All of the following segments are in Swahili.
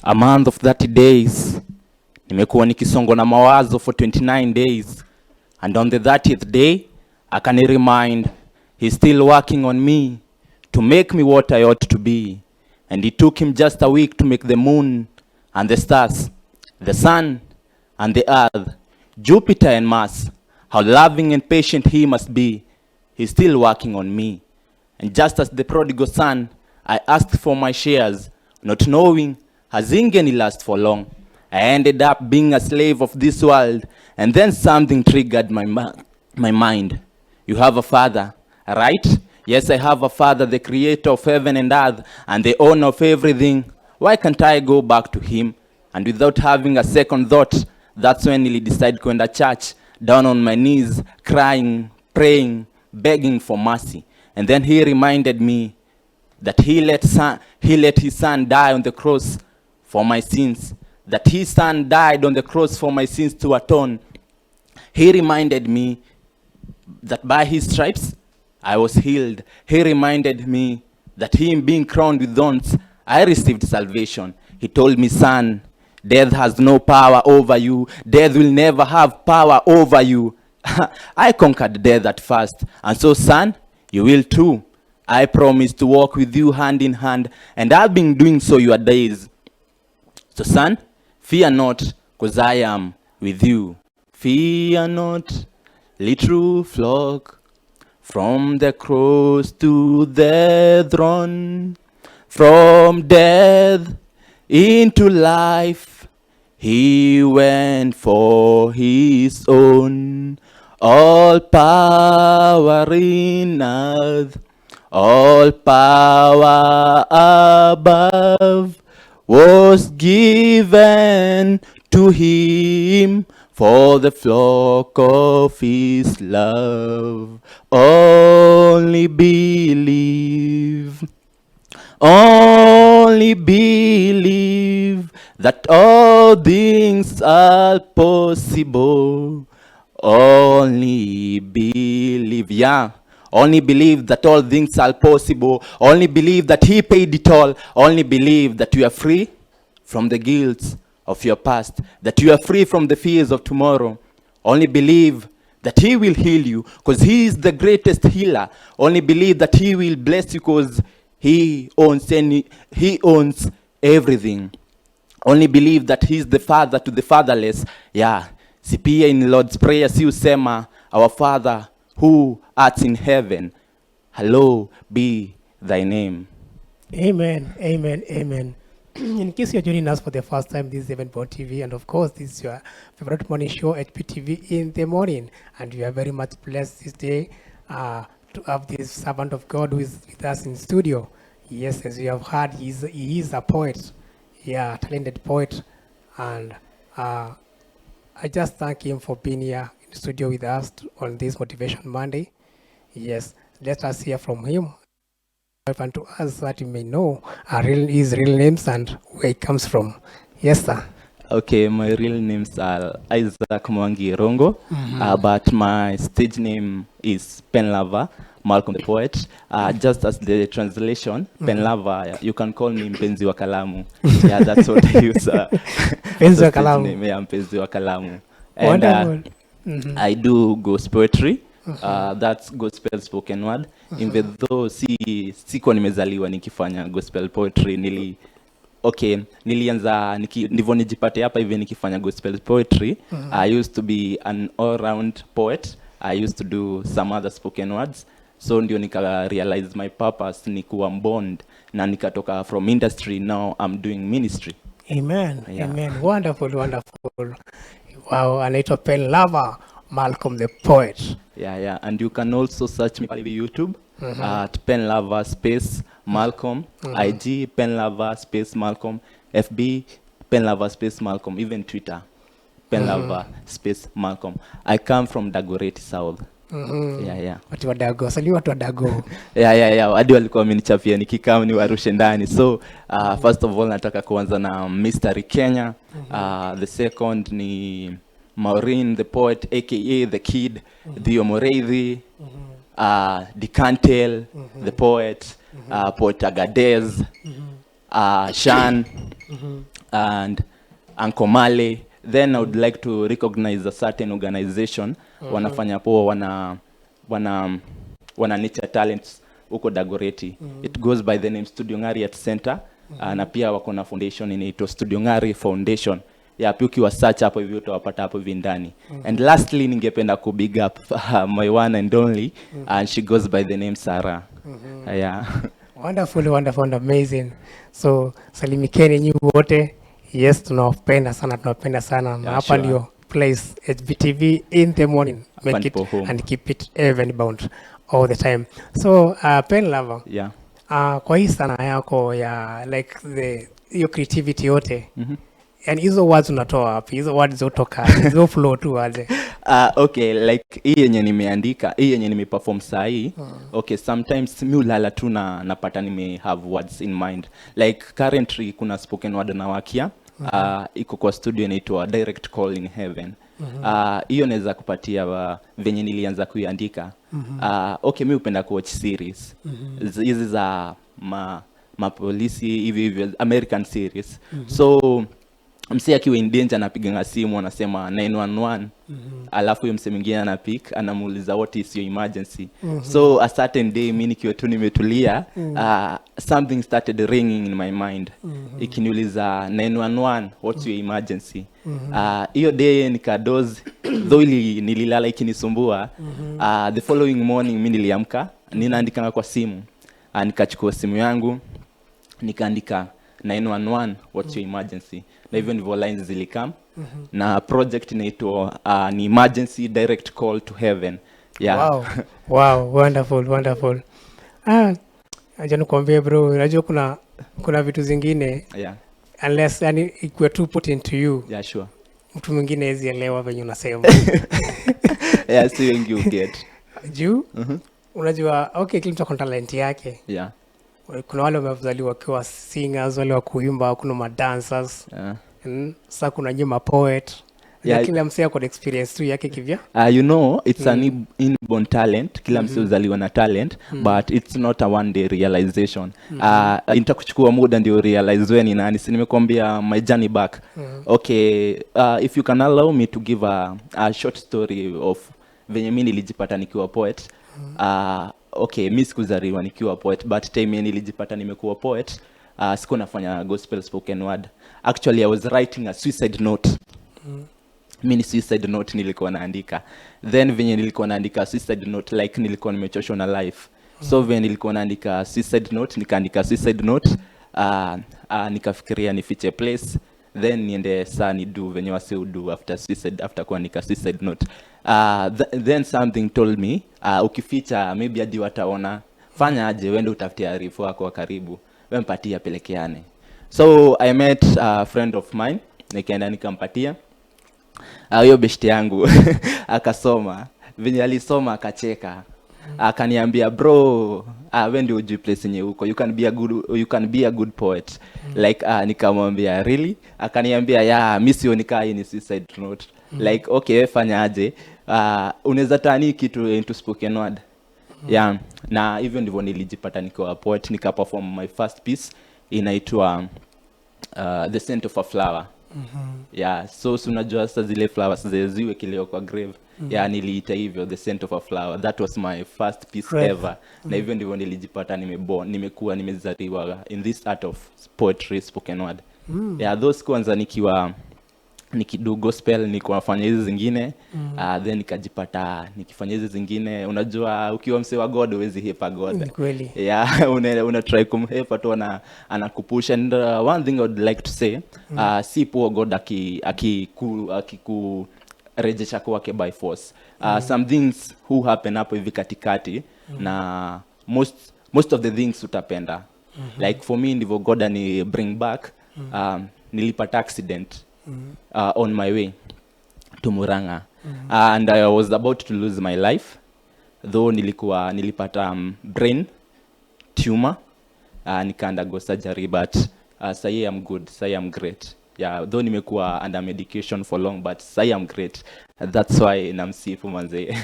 A month of 30 days. Nimekuwa nikisongo na mawazo for 29 days. And on the 30th day, I can remind he's still working on me to make me what I ought to be. And it took him just a week to make the moon and the stars, the sun and the earth, Jupiter and Mars. How loving and patient he must be. He's still working on me. And just as the prodigal son, I asked for my shares, not knowing hazingeni last for long. I ended up being a slave of this world, and then something triggered my mind. You have a father, right? Yes, I have a father, the creator of heaven and earth, and the owner of everything. Why can't I go back to him? And without having a second thought, that's when I decided to enter church, down on my knees, crying, praying, begging for mercy. And then he reminded me that he let his son die on the cross for my sins. That his son died on the cross for my sins to atone. He reminded me that by his stripes, I was healed. He reminded me that him being crowned with thorns, I received salvation. He told me, son, death has no power over you. Death will never have power over you. I conquered death at first. And so, son, you will too. I promise to walk with you hand in hand, and I've been doing so your days. So, son, fear not, because I am with you. Fear not, little flock, from the cross to the throne, from death into life, he went for his own. All power in earth, all power above, was given to him for the flock of his love. Only believe that all things are possible. Only believe, yeah. Only believe that all things are possible. Only believe that he paid it all. Only believe that you are free from the guilt of your past. That you are free from the fears of tomorrow. Only believe that he will heal you because he is the greatest healer. Only believe that he will bless you because he owns everything. Only believe that he is the father to the fatherless. Yeah. Si pia in Lord's Prayer si usema, our Father who art in heaven, hallowed be thy name. Amen, amen, amen. In case you're joining us for the first time, this is Evenport TV, and of course, this is your favorite morning show, HPTV in the morning. And we are very much blessed this day to have this servant of God who is with us in studio. Yes, as you have heard, he is a poet, yeah, talented poet, and I just thank him for being here in the studio with us on this Motivation Monday. Yes, let us hear from him. And to us that you may know his real names and where he comes from. Yes, sir. Okay, my real names are Isaac Mwangi Rongo, but my stage name is Penlover, Malcolm the Poet. Just as the translation, Penlover, you can call me Mpenzi wa Kalamu. Yeah, that's what I use. Mpenzi wa Kalamu. Yeah, Mpenzi wa Kalamu. And I do ghost poetry. That's gospel spoken word. Even though sikuwa nimezaliwa nikifanya gospel poetry, nilianza ndivyo nijipate hapa hivi nikifanya gospel poetry. I used to be an all-round poet. I used to do some other spoken words. So ndio nika realize my purpose ni kuwa bond na nikatoka from industry. Now I'm doing ministry. Amen. Yeah. Amen. Wonderful, wonderful. Wow, anaitwa Penlover, Malcolm the Poet. Yeah. And you can also search me on YouTube at Penlover space Malcolm, IG Penlover space Malcolm, FB Penlover space Malcolm, even Twitter Penlover space Malcolm. I come from Dagoretti South. Yeah. Watu wa Dago, sali watu wa Dago. Yeah. Hadi walikuwa wamenichapia nikikam ni warushe ndani. So first of all nataka kuanza na Mystery Kenya. The second ni Maureen the Poet, aka the Kid, Dio Moreithi, Decantel, the Poet, Poet Agadez, Shan, and Uncle Male. Then I would like to recognize a certain organization wanafanya poa, wana nature talents huko Dagoretti. It goes by the name Studio Ngari at Center. Na pia wako na foundation inaitwa Studio Ngari Foundation. Pia ukiwa search hapo hivi utawapata hapo hivi ndani. And lastly, ningependa ku big up my one and only, and she goes by the name Sarah. Yeah. Wonderful, wonderful and amazing. So salimikeni nyi wote. Yes, tunawapenda sana na hapa ndio place HBTV in the morning. Make it and keep it even bound all the time. So Penlover, yeah. Kwa hii sana yako ya like your creativity yote, and hizo words unatoa wapi? Hizo words zotoka hizo flow tu aje? Okay, like hii yenye nimeandika, hii yenye nimeperform saa hii. Okay, sometimes mi ulala tu na napata nime have words in mind. Like currently kuna spoken word na wakia. Iko kwa studio inaitwa Direct Call in Heaven. Hiyo naweza kupatia venye nilianza kuiandika. Okay, mi upenda kuwatch series. Hizi za mapolisi hivi American series. So msee akiwa in danger anapiga simu anasema 911. Alafu huyo msee mwingine anapick anamuuliza what is your emergency. So a certain day mimi nikiwa tu nimetulia, something started ringing in my mind. Ikiniuliza 911 what's your emergency. Hiyo day nikadoze, though nililala ikinisumbua. The following morning mimi niliamka, ninaandika kwa simu. Nikachukua simu yangu nikaandika 911 what's your emergency. Na hivyo ndivyo lines zilikam. Na project inaitwa ni Emergency Direct Call to Heaven. Yeah. Wow, wonderful. Acha nikwambie bro, unajua kuna vitu zingine. Yeah. Unless yani ikuwe tu put into you. Yeah, sure. Mtu mwingine hezi elewa venye unasema. Yeah, see when you get. Juu? Unajua, okay, kila mtu ako na talent yake. Yeah. Kuna wale wamezaliwa wakiwa singers, wale wa kuimba, kuna ma dancers. Sasa kuna nyuma poet. Yeah, kila msee ako na experience tu yake kivya. You know, it's an inborn talent. Kila msee uzaliwa na talent, but it's not a one day realization. Nitakuchukua muda ndio realize wewe ni nani. Si nimekuambia my journey back. Okay, if you can allow me to give a short story of venye mimi nilijipata nikiwa poet. Okay, mimi sikuzaliwa nikiwa poet, but time nilijipata nimekuwa poet. Sikuwa nafanya gospel spoken word. Actually, I was writing a suicide note. Mimi suicide note nilikuwa naandika. Then venye nilikuwa naandika suicide note, like nilikuwa nimechoshwa na life. So venye nilikuwa naandika suicide note, nikaandika suicide note. Nikafikiria nifiche place. Then niende saa ni do venye wase udo after suicide, after kuandika suicide note. Then something told me, ukificha maybe hadi wataona. Fanya aje wende utafutie arifu wako wa karibu. Wewe mpatie apelekeane. So I met a friend of mine, nikaenda nikampatia. Huyo beshte yangu akasoma. Venye alisoma akacheka. Akaniambia bro, wewe ndio ujui place yenye uko. You can be a good poet. Like nikamwambia really? Akaniambia yeah, mimi sioni kaa hii ni suicide note. Like okay, fanya aje. Unaweza tani kitu into spoken word. Yeah, na hivyo ndivyo nilijipata nikiwa poet, nikaperform my first piece inaitwa The Scent of a Flower. Yeah, so unajua sasa zile flowers ziwe kilio kwa grave. Yeah, niliita hivyo The Scent of a Flower. That was my first piece ever. Na hivyo ndivyo nilijipata nimekuwa nimezaliwa in this art of poetry spoken word. Yeah, those kwanza nikidu gospel nilikuwa nafanya hizi zingine. Then nikajipata nikifanya hizi zingine. Unajua ukiwa msee wa God huwezi hepa God. Kweli. Yeah, una try kumhepa tu anakupush. And one thing I would like to say, si poor God akiku kwake by force. Some things who happen hapo hivi katikati na most of the things utapenda. Like for me ndivyo God ani bring back. Nilipata accident on my way to Muranga. And I was about to lose my life, though nilipata brain tumor. Nika undergo surgery, but say I'm good, say I'm great. Yeah, though nimekuwa under medication for long, but say I'm great. That's why namsifu manze.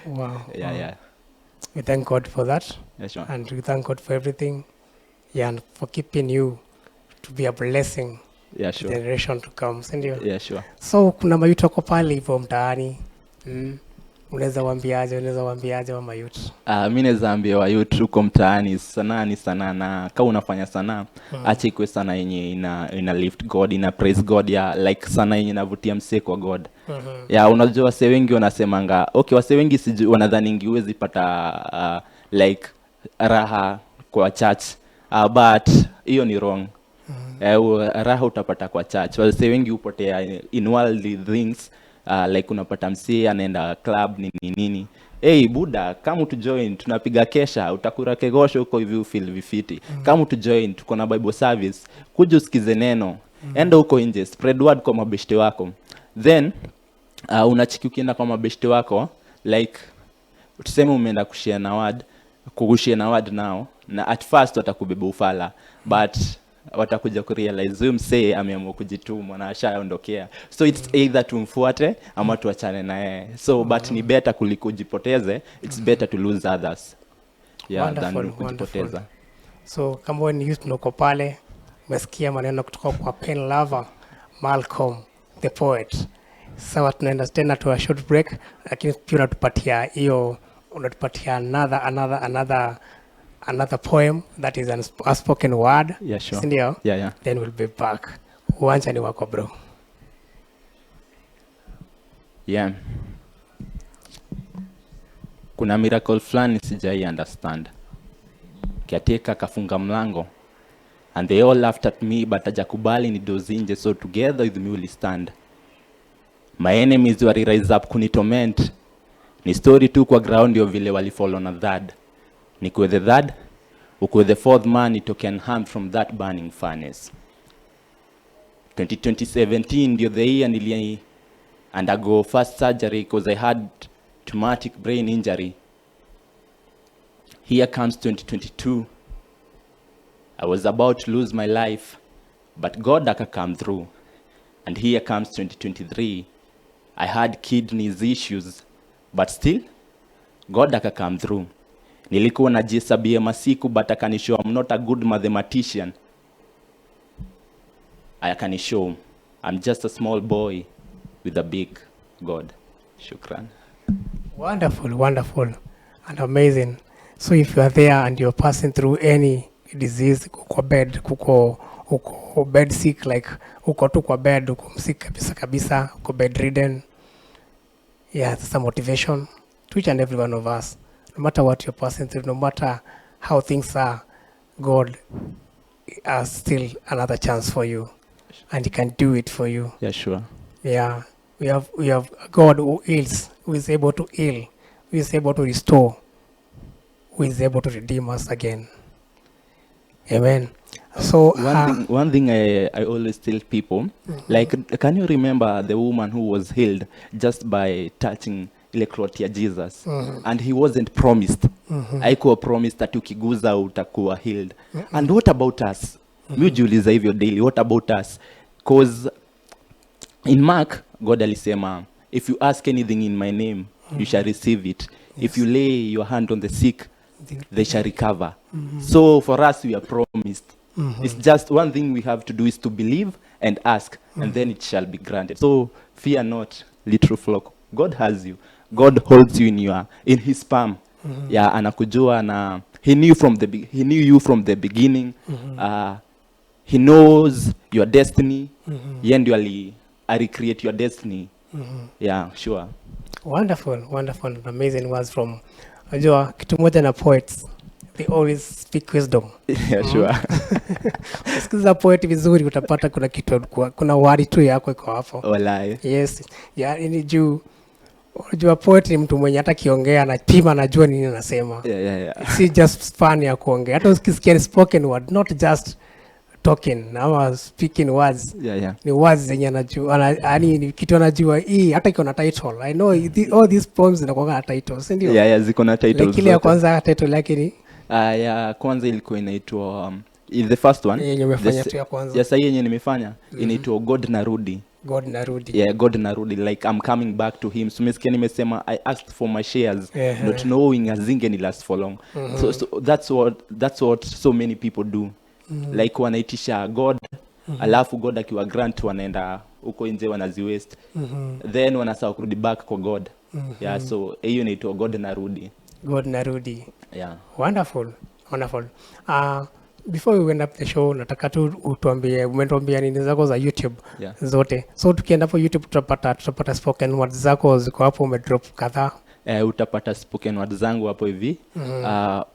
Wow. Yeah. We thank God for that. Yeah, sure. And we thank God for everything. Yeah, and for keeping you to be a blessing Yeah, the sure. generation to come, si ndio? Yeah, sure. So kuna mayuth wako pale hivyo mtaani. Unaweza waambiaje wa mayuth? Mi naweza ambia wayouth huko mtaani, sanaa ni sanaa, na kama unafanya sanaa acha ikuwe sanaa yenye ina lift God, ina praise God, ya like sanaa yenye inavutia msee kwa God. Ya unajua wase wengi wanasemanga, okay, wase wengi sijui wanadhani huwezi pata like raha kwa church, but hiyo ni wrong. Raha utapata kwa church. Wase wengi upotea in worldly things, like unapata msee anaenda club nini. Hey buda, kama tu join tunapiga kesha, utakura kegosho huko hivi feel vifiti. Kama tu join tuko na Bible service, kuja usikize neno. Enda huko nje, spread word kwa mabeshte wako. Then unachiki ukienda kwa mabeshte wako, like tuseme umeenda kushare na word nao, na at first watakubeba ufala, but watakuja kurealize huyu msee ameamua kujituma na ashaondokea, so it's either tumfuate ama tuachane na yeye. So but ni better kuliko kujipoteze, it's better to lose others, yeah, than kujipoteza. So kama wewe ni youth noko pale, umesikia maneno kutoka kwa Penlover, Malcolm the poet. Sawa, tunaenda tena to a short break, lakini pia unatupatia another poem that is a spoken word. Yeah, sure. Sindio? Yeah. Then we'll be back. Uwanja ni wako bro. Yeah. Kuna miracle fulani sijai understand. Kiateka kafunga mlango, and they all laughed at me, but hajakubali ni dozinje, so together with me will stand. My enemies were rise up kunitorment. Ni story tu kwa ground ndio vile walifollow na third. Nikuwe the third, ukuwe the fourth man, nitoke unharmed from that burning furnace. 2017 ndio the year nili undergo first surgery because I had traumatic brain injury. Here comes 2022. I was about to lose my life, but God aka come through. And here comes 2023. I had kidneys issues, but still God aka come through. Nilikuwa najihesabia masiku, but akanishow I'm not a good mathematician. Akanishow I'm just a small boy with a big God. Shukran. Wonderful and amazing. So if you are there and you're passing through any disease, uko bed sick, like uko tu kwa bed, uko sick kabisa, uko bedridden, yeah, that's a motivation to each and every one of us. No matter what you're passing through, no matter how things are, God has still another chance for you, and He can do it for you. Yeah, sure. Yeah, we have a God who heals, who is able to heal, who is able to restore, who is able to redeem us again. Amen. So one thing I always tell people, like, can you remember the woman who was healed just by touching ile cloth ya Jesus, and he wasn't promised, haikuwa promised that ukiguza utakuwa healed. And what about us? Mi ujiuliza hivyo daily, what about us? Because in Mark, God alisema, if you ask anything in my name, you shall receive it. Yes. If you lay your hand on the sick, they shall recover. So for us, we are promised. It's just one thing we have to do is to believe and ask, and then it shall be granted. So fear not, little flock. God has you. God holds you in His palm. Yeah, anakujua na He knew you from the beginning. He knows your destiny. Yeye ndio recreate your destiny. Yeah, sure. Wonderful and amazing words from unajua kitu moja na poets, they always speak wisdom. Yeah, sure. Usikiza poet vizuri utapata kuna kitu, kuna word tu yako iko hapo. Walai. Yes. Yeah, ni juu unajua poet ni mtu mwenye hata kiongea anapima, anajua nini anasema. Yeah. Si just fun ya kuongea. Hata ukisikia spoken word, not just talking ama speaking words. Yeah. Ni words zenye anajua, yani kitu anajua hii hata iko na title. I know all these poems zinakuwa na titles, ndio? Yeah, ziko na titles. Lakini ya kwanza title yake ni ya kwanza ilikuwa inaitwa the first one. Yenye umefanya tu ya kwanza. Yes, yenye nimefanya inaitwa God Narudi. Yeah, God Narudi, like I'm coming back to Him. So umesikia nimesema I asked for my shares, not knowing azinge ni last for long. So that's what so many people do. Like wanaitisha God alafu God akiwa grant wanaenda huko nje wanaziwaste, then wanasahau kurudi back kwa God. Yeah, so hiyo inaitwa God narudi. God narudi. Yeah. Wonderful. Before we went up the show, nataka tu umetuambia nini zako za YouTube zote. So tukienda hapo YouTube tutapata spoken words zako ziko hapo, umedrop kadhaa. Utapata spoken words zangu hapo hivi.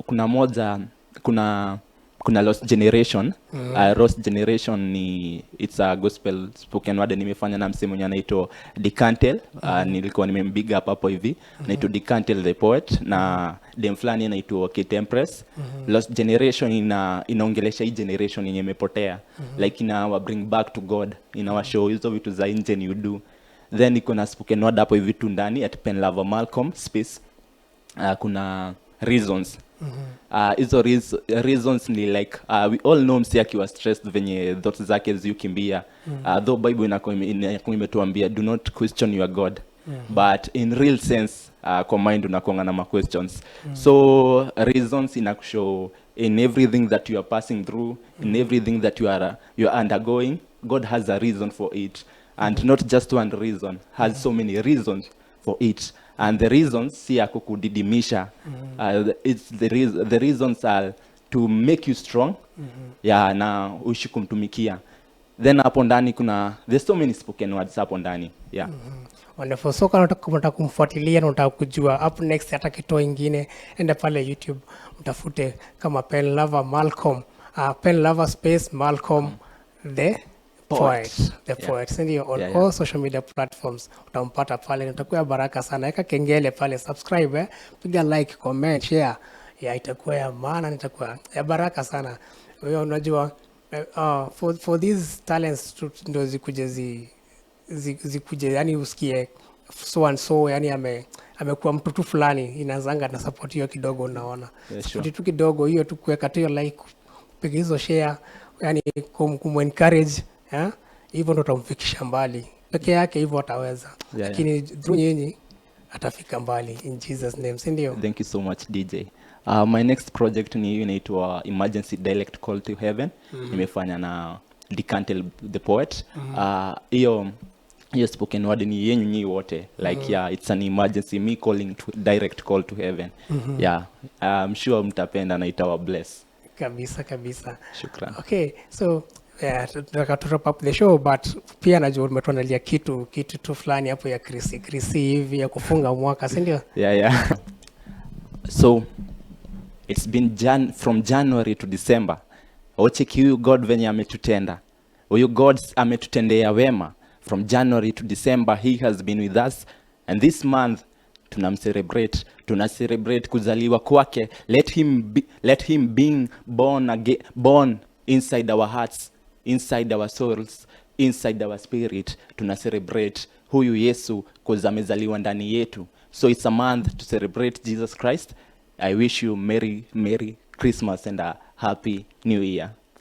Kuna moja, kuna Lost Generation. Lost Generation it's a gospel spoken word nimefanya na msemo mwenye anaitwa Decantel. Nilikuwa nimembiga hapo hivi. Naitwa Decantel the poet na dem fulani anaitwa Kate Empress. Lost Generation inaongelesha hii generation yenye imepotea. Like ina bring back to God. Ina show hizo vitu za nje you do. Then iko na spoken word hapo hivi tu ndani at Penlover Malcolm space. Kuna reasons. Hizo reasons ni like we all know msi akiwa stressed venye thoughts zake ziukimbia. Though Bible inakuwa imetuambia do not question your God. But in real sense kwa mind unakuanga na questions. So reasons inakushow in everything that you are passing through, in everything that you are undergoing, God has a reason for it. And not just one reason, has so many reasons for it. And the reasons si yako kudidimisha. It's the reasons are to make you strong. Yeah, na uishi kumtumikia. Then hapo ndani there's so many spoken words hapo ndani. Yeah. Wonderful. So kama unataka kumfuatilia na unataka kujua up next hata kitoa ingine, enda pale YouTube mtafute kama Penlover Malcolm, Penlover space Malcolm the poet. The poet. Ndio on all social media platforms utampata pale, utakuwa baraka sana. Weka kengele pale, subscribe, piga like, comment, share. Itakuwa ya maana, itakuwa ya baraka sana. Wewe unajua for these talents ndio zikuje yani usikie so and so yani amekuwa mtu tu fulani, inazanga na support hiyo kidogo, unaona. Support tu kidogo hiyo tu, kuweka tu like, piga hizo share, yani encourage, hivyo ndo utamfikisha mbali. Peke yake hivyo ataweza, lakini through nyinyi atafika mbali in Jesus name, si ndio? Thank you so much DJ. My next project ni inaitwa Emergency Dialect Call to Heaven. Nimefanya na Decantel the poet. Hiyo spoken word ni yenyu nyi wote, like it's an emergency, me calling to direct call to heaven. I'm sure mtapenda na itawa bless kabisa. Shukran. Okay, so tunataka to wrap up the show, but pia najua umetuandalia kitu tu fulani hapo ya Krisi hivi ya kufunga mwaka, si ndio? Yeah. So it's been from January to December. Ocheki huyu God venye ametutenda. Huyu God ametutendea wema. From January to December he has been with us, and this month tuna celebrate kuzaliwa kwake. Let him being born inside our hearts, inside our souls, inside our spirit. Tuna celebrate huyu Yesu cause amezaliwa ndani yetu. So it's a month to celebrate Jesus Christ. I wish you Merry Christmas and a Happy New Year.